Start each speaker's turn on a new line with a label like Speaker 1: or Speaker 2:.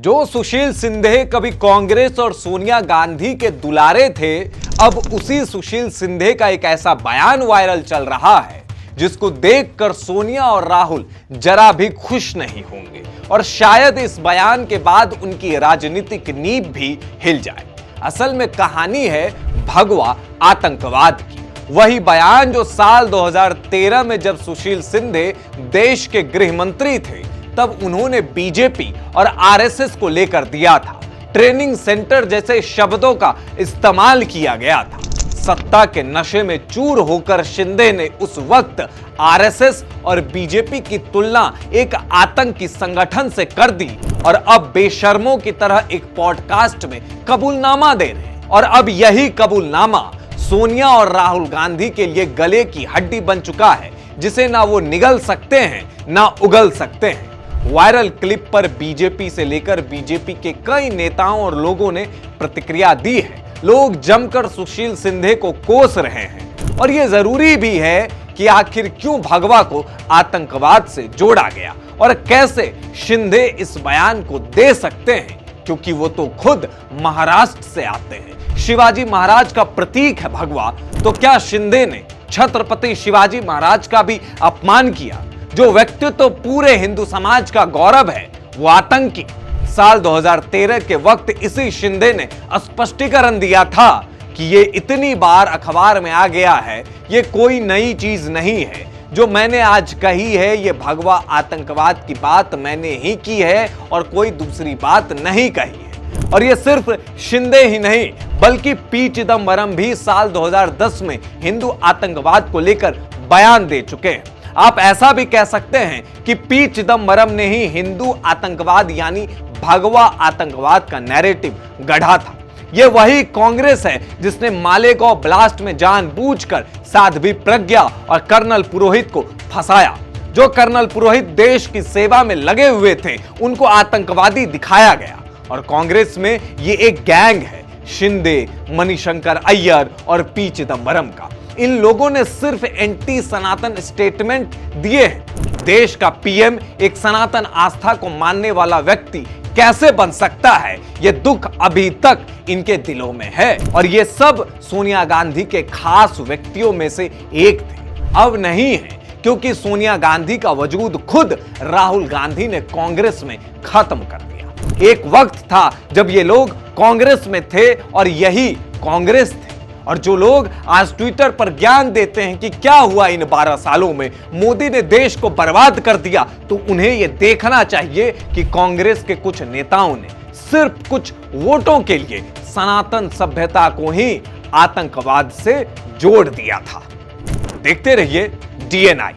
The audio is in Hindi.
Speaker 1: जो सुशील सिंधे कभी कांग्रेस और सोनिया गांधी के दुलारे थे, अब उसी सुशील सिंधे का एक ऐसा बयान वायरल चल रहा है जिसको देखकर सोनिया और राहुल जरा भी खुश नहीं होंगे और शायद इस बयान के बाद उनकी राजनीतिक नींव भी हिल जाए। असल में कहानी है भगवा आतंकवाद की। वही बयान जो साल 2013 में जब सुशील सिंधे देश के गृह मंत्री थे तब उन्होंने बीजेपी और आरएसएस को लेकर दिया था। ट्रेनिंग सेंटर जैसे शब्दों का इस्तेमाल किया गया था। सत्ता के नशे में चूर होकर शिंदे ने उस वक्त आरएसएस और बीजेपी की तुलना एक आतंकी संगठन से कर दी और अब बेशर्मों की तरह एक पॉडकास्ट में कबूलनामा दे रहे हैं। और अब यही कबूलनामा सोनिया और राहुल गांधी के लिए गले की हड्डी बन चुका है, जिसे ना वो निगल सकते हैं ना उगल सकते हैं। वायरल क्लिप पर बीजेपी से लेकर बीजेपी के कई नेताओं और लोगों ने प्रतिक्रिया दी है। लोग जमकर सुशील सिंधे को कोस रहे हैं और यह जरूरी भी है कि आखिर क्यों भगवा को आतंकवाद से जोड़ा गया और कैसे शिंदे इस बयान को दे सकते हैं, क्योंकि वो तो खुद महाराष्ट्र से आते हैं। शिवाजी महाराज का प्रतीक है भगवा, तो क्या शिंदे ने छत्रपति शिवाजी महाराज का भी अपमान किया? जो व्यक्तित्व तो पूरे हिंदू समाज का गौरव है, वो आतंकी। साल 2013 के वक्त इसी शिंदे ने स्पष्टीकरण दिया था कि ये इतनी बार अखबार में आ गया है, ये कोई नई चीज नहीं है। जो मैंने आज कही है, ये भगवा आतंकवाद की बात मैंने ही की है और कोई दूसरी बात नहीं कही है। और ये सिर्फ शिंदे ही नहीं बल्कि पी चिदंबरम भी साल 2010 में हिंदू आतंकवाद को लेकर बयान दे चुके हैं। आप ऐसा भी कह सकते हैं कि पी चिदंबरम ने ही हिंदू आतंकवाद यानी भगवा आतंकवाद का नैरेटिव गढ़ा था। यह वही कांग्रेस है जिसने मालेगांव ब्लास्ट में जानबूझकर साध्वी प्रज्ञा और कर्नल पुरोहित को फंसाया। जो कर्नल पुरोहित देश की सेवा में लगे हुए थे, उनको आतंकवादी दिखाया गया। और कांग्रेस में ये एक गैंग है, शिंदे, मणिशंकर अय्यर और पी चिदंबरम का। इन लोगों ने सिर्फ एंटी सनातन स्टेटमेंट दिए हैं। देश का पीएम एक सनातन आस्था को मानने वाला व्यक्ति कैसे बन सकता है, यह दुख अभी तक इनके दिलों में है। और ये सब सोनिया गांधी के खास व्यक्तियों में से एक थे, अब नहीं है, क्योंकि सोनिया गांधी का वजूद खुद राहुल गांधी ने कांग्रेस में खत्म कर दिया। एक वक्त था जब ये लोग कांग्रेस में थे और यही कांग्रेस थे। और जो लोग आज ट्विटर पर ज्ञान देते हैं कि क्या हुआ इन 12 सालों में, मोदी ने देश को बर्बाद कर दिया, तो उन्हें यह देखना चाहिए कि कांग्रेस के कुछ नेताओं ने सिर्फ कुछ वोटों के लिए सनातन सभ्यता को ही आतंकवाद से जोड़ दिया था। देखते रहिए DNI।